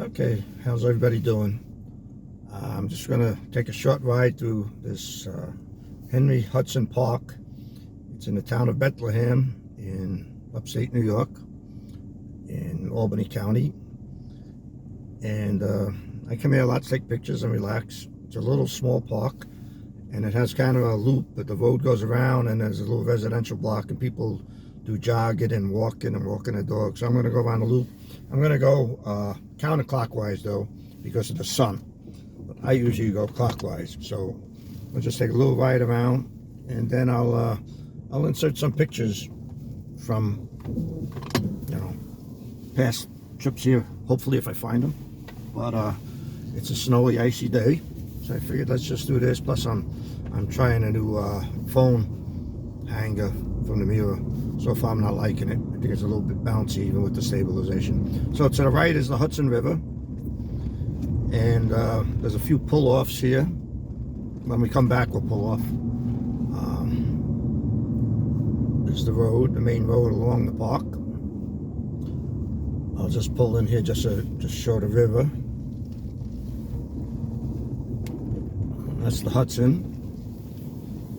Okay, how's everybody doing? I'm just going to take a short ride through this Henry Hudson Park. It's in the town of Bethlehem in upstate New York in Albany County. And I come here a lot to take pictures and relax. It's a little small park, and it has kind of a loop, but the road goes around, and there's a little residential block, and people do jogging and walking their dogs. So I'm going to go around the loop. I'm going to go counterclockwise though, because of the sun. But I usually go clockwise. So I'll just take a little ride around, and then I'll insert some pictures from past trips here. Hopefully, if I find them. But it's a snowy, icy day, so I figured let's just do this. Plus, I'm trying a new phone hanger from the mirror. So far, I'm not liking it. I think it's a little bit bouncy, even with the stabilization. So to the right is the Hudson River, and there's a few pull-offs here. When we come back, we'll pull off. There's the road, the main road along the park. I'll just pull in here just to show the river. That's the Hudson.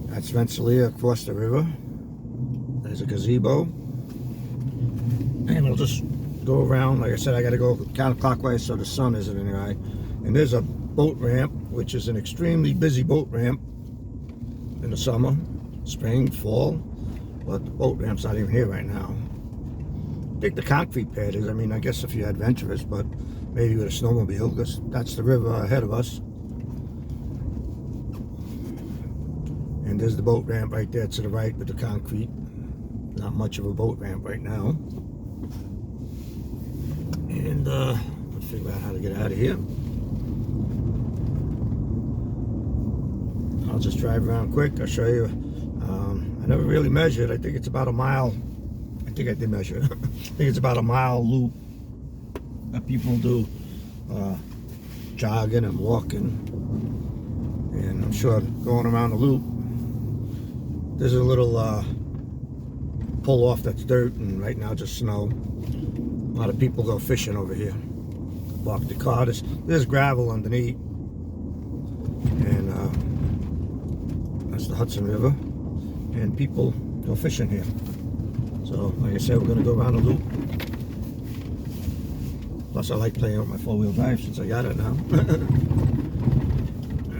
That's Rensselaer across the river. There's a gazebo, and I'll just go around. Like I said, I got to go counterclockwise so the sun isn't in your eye. And there's a boat ramp, which is an extremely busy boat ramp in the summer, spring, fall, but the boat ramp's not even here right now. I think the concrete pad is. I mean, I guess if you're adventurous, but maybe with a snowmobile, because that's the river ahead of us. And there's the boat ramp right there to the right with the concrete. Not much of a boat ramp right now. And let's figure out how to get out of here. I'll just drive around quick. I'll show you. I never really measured. I think it's about a mile. I think I did measure. I think it's about a mile loop that people do jogging and walking. And I'm sure going around the loop, there's a little pull off that's dirt, and right now just snow. A lot of people go fishing over here. Park the car. There's gravel underneath, and that's the Hudson River, and people go fishing here. So like I said, we're going to go around the loop. Plus I like playing with my four-wheel drive since I got it now.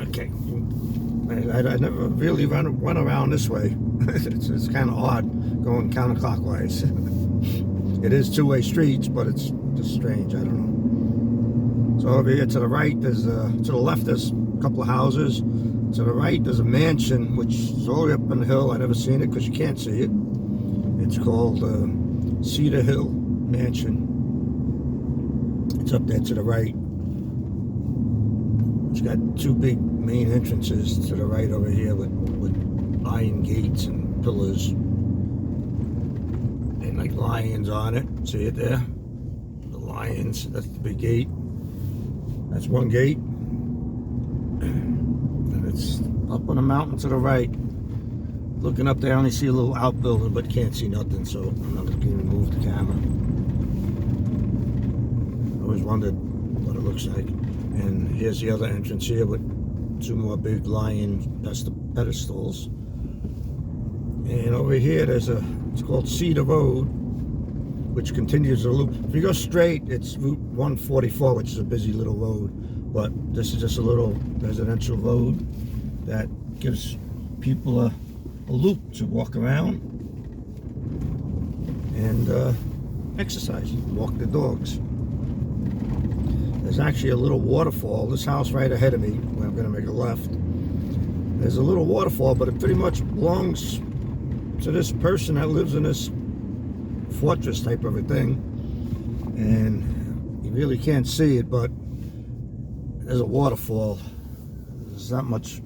Okay, I never really run around this way. It's kind of odd going counterclockwise. It is two-way streets, but it's just strange. I don't know. So over here to the right, to the left, there's a couple of houses. To the right, there's a mansion, which is all the way up on the hill. I never seen it because you can't see it. It's called Cedar Hill Mansion. It's up there to the right. It's got two big main entrances to the right over here with iron gates and pillars and like lions on it. See it there? The lions. That's the big gate. That's one gate. And it's up on a mountain to the right. Looking up there, I only see a little outbuilding, but can't see nothing, so I'm not going to even move the camera. I always wondered what it looks like. And here's the other entrance here with two more big lion pedestals. And over here, it's called Cedar Road, which continues the loop. If you go straight, it's Route 144, which is a busy little road. But this is just a little residential road that gives people a loop to walk around and exercise, walk their dogs. There's actually a little waterfall. This house right ahead of me, where I'm going to make a left, there's a little waterfall, but it pretty much belongs to this person that lives in this fortress type of a thing. And you really can't see it, but there's a waterfall. There's not much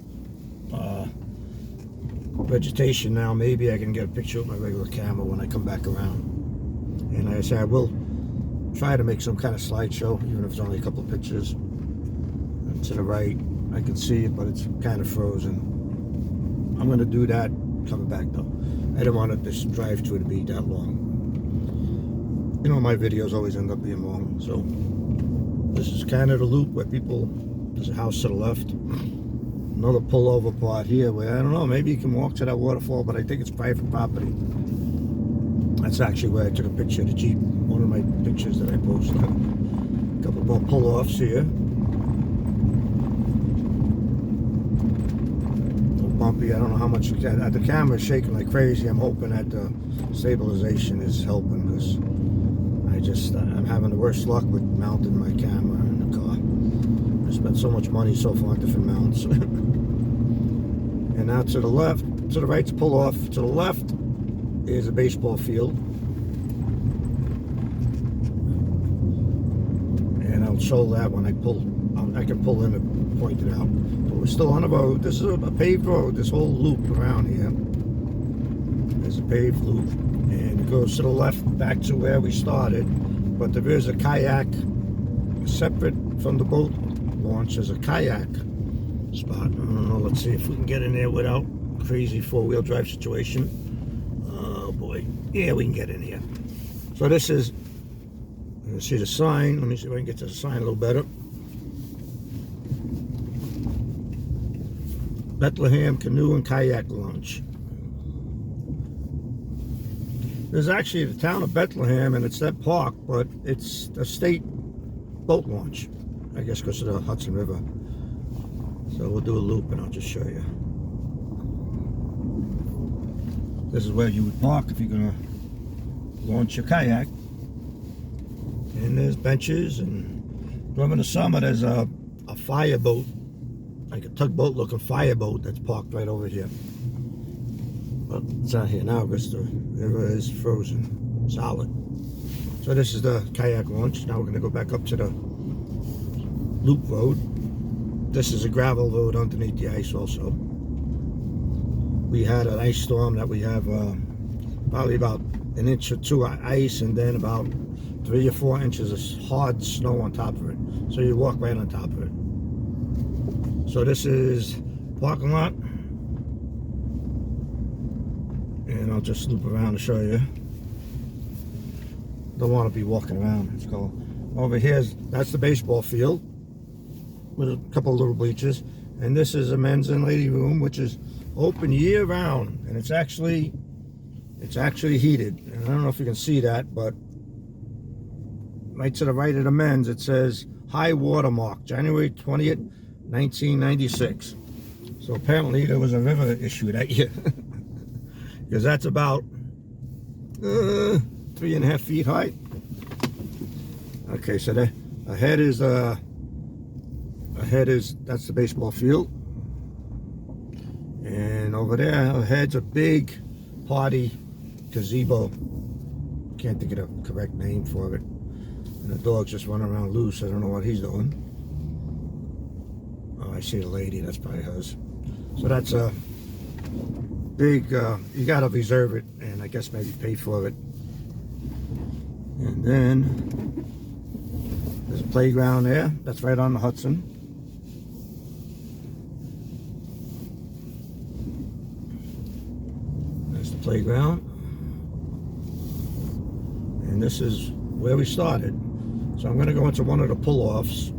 vegetation now. Maybe I can get a picture with my regular camera when I come back around. And like I said, I will try to make some kind of slideshow, even if it's only a couple of pictures. And to the right, I can see it, but it's kind of frozen. I'm going to do that coming back though. I didn't want this drive-through to be that long. You know, my videos always end up being long, so This is kind of the loop where people, there's a house to the left. Another pullover part here where, I don't know, maybe you can walk to that waterfall, but I think it's private property. That's actually where I took a picture of the Jeep. One of my pictures that I posted. A couple more pull-offs here. Bumpy. I don't know how much the camera is shaking like crazy. I'm hoping that the stabilization is helping, because I'm having the worst luck with mounting my camera in the car. I spent so much money so far on different mounts. And now to the left, to the right's pull off. To the left is a baseball field, and I'll show that when I pull. I can pull in and point it out. But we're still on the road. This is a paved road. This whole loop around here. There's a paved loop, and it goes to the left back to where we started. But there is a kayak separate from the boat launch. There's a kayak spot. I don't know. Let's see if we can get in there without crazy four-wheel drive situation. Oh boy. Yeah, we can get in here. So this is. You see the sign. Let me see if I can get to the sign a little better. Bethlehem Canoe and Kayak Launch. There's actually the town of Bethlehem, and it's that park, but it's a state boat launch, I guess, because of the Hudson River. So we'll do a loop, and I'll just show you. This is where you would park if you're going to launch your kayak. And there's benches, and during the summer there's a fireboat, like a tugboat looking fireboat that's parked right over here. But it's not here now because the river is frozen, solid. So this is the kayak launch. Now we're going to go back up to the loop road. This is a gravel road underneath the ice also. We had an ice storm that we have probably about an inch or two of ice, and then about 3 or 4 inches of hard snow on top of it. So you walk right on top of it. So this is parking lot, and I'll just loop around to show you. Don't want to be walking around. Let's go over here. That's the baseball field with a couple of little bleachers, and this is a men's and lady room, which is open year round, and it's actually heated. And I don't know if you can see that, but right to the right of the men's, it says high water mark, January 20th, 1996. So apparently there was a river issue that year, because that's about 3.5 feet high. Okay, so that's the baseball field, and over there ahead's a big party gazebo. Can't think of the correct name for it. And the dog's just running around loose. I don't know what he's doing. Oh, I see the lady. That's probably hers. So that's a big, you got to reserve it, and I guess maybe pay for it. And then there's a playground there. That's right on the Hudson. There's the playground. And this is where we started. So I'm going to go into one of the pull-offs.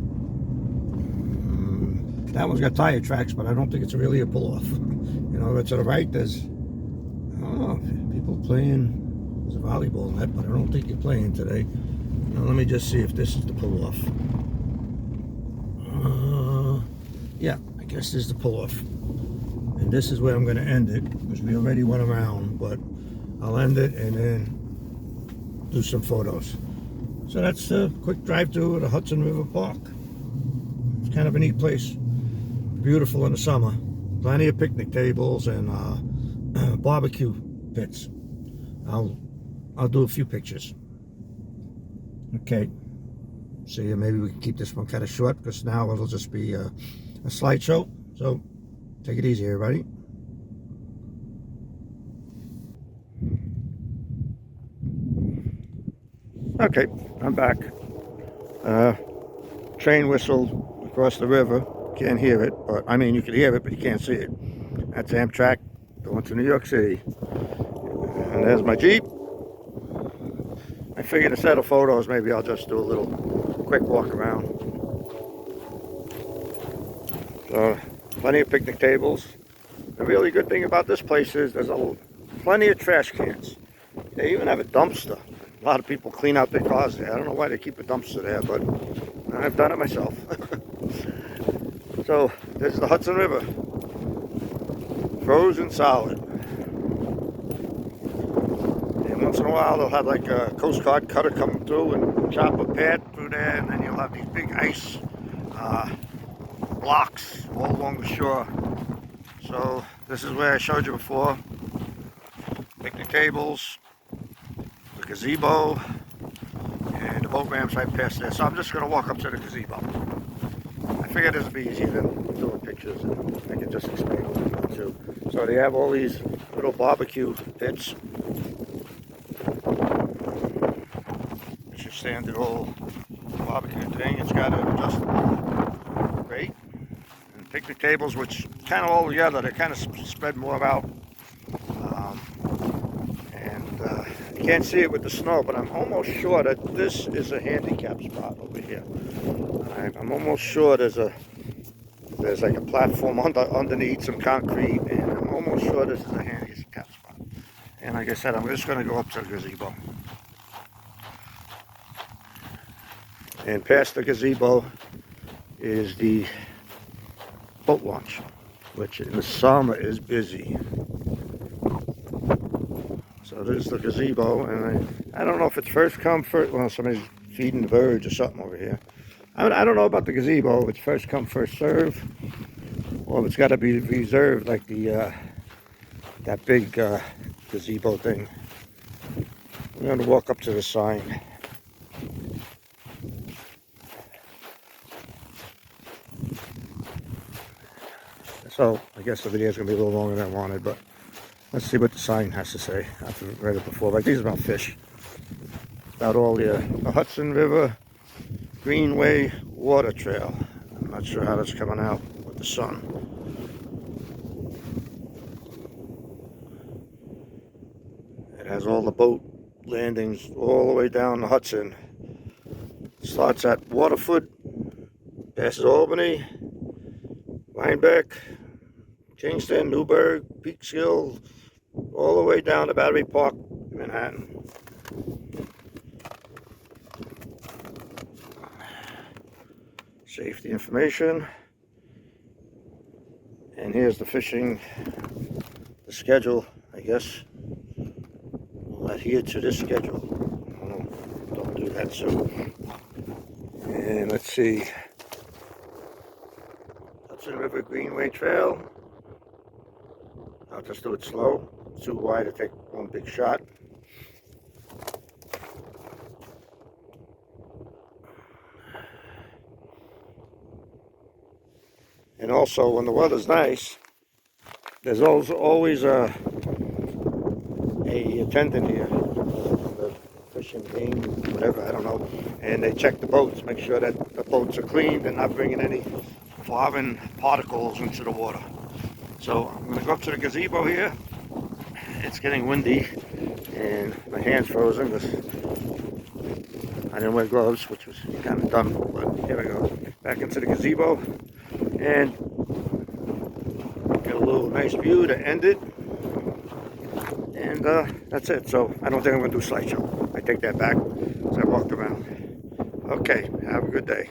That one's got tire tracks, but I don't think it's really a pull-off. You know, to the right, there's, I don't know, people playing. There's a volleyball net, but I don't think you're playing today. Now let me just see if this is the pull-off. Yeah, I guess this is the pull-off. And this is where I'm going to end it, because we already went around, but I'll end it and then do some photos. So that's a quick drive to the Hudson River Park. It's kind of a neat place. Beautiful in the summer. Plenty of picnic tables and barbecue pits. I'll do a few pictures. Okay. So yeah, maybe we can keep this one kind of short, because now it'll just be a slideshow. So take it easy, everybody. Okay, I'm back. Train whistled across the river. Can't hear it, but I mean you can hear it, but you can't see it. That's Amtrak going to New York City. And there's my Jeep. I figured instead of photos, maybe I'll just do a little quick walk around. So, plenty of picnic tables. The really good thing about this place is there's plenty of trash cans. They even have a dumpster. A lot of people clean out their cars there. I don't know why they keep a dumpster there, but I've done it myself. So, this is the Hudson River. Frozen solid. And once in a while they'll have like a Coast Guard cutter come through and chop a path through there, and then you'll have these big ice blocks all along the shore. So this is where I showed you before. Picnic tables, the gazebo, and the boat ramps right past there. So I'm just going to walk up to the gazebo. I figured this would be easier than doing pictures, and I can just explain what I'm going to do. So they have all these little barbecue pits. It's your standard old barbecue thing. It's got an adjustable grate. And picnic tables, which kind of all together, they kind of spread more out. You can't see it with the snow, but I'm almost sure that this is a handicap spot over here. I'm almost sure there's like a platform underneath some concrete, and I'm almost sure this is a handicap spot. And like I said, I'm just going to go up to the gazebo. And past the gazebo is the boat launch, which in the summer is busy. So there's the gazebo, and I don't know if it's first come, first, well, somebody's feeding the birds or something over here. I don't know about the gazebo, if it's first come, first serve, or if it's got to be reserved like the that big gazebo thing. I'm going to walk up to the sign. So I guess the video is going to be a little longer than I wanted, but let's see what the sign has to say. I've read it before, but I think it's about fish. About all the Hudson River Greenway water trail. I'm not sure how that's coming out with the sun. It has all the boat landings all the way down the Hudson. Starts at Waterfoot, passes Albany, Rhinebeck, Kingston, Newburgh, Peekskill, all the way down to Battery Park, Manhattan. Safety information. And here's the fishing, the schedule, I guess. We'll adhere to this schedule. Don't do that soon. And let's see. Hudson River Greenway Trail. I'll just do it slow. It's too wide to take one big shot. And also, when the weather's nice, there's always a attendant here, the fishing game, whatever, I don't know. And they check the boats, make sure that the boats are clean. They're not bringing any foreign particles into the water. So I'm going to go up to the gazebo here. It's getting windy, and my hand's frozen because I didn't wear gloves, which was kind of dumb. But here we go, back into the gazebo, and get a little nice view to end it. And that's it. So I don't think I'm going to do a slideshow. I take that back. So I walked around. Okay, have a good day.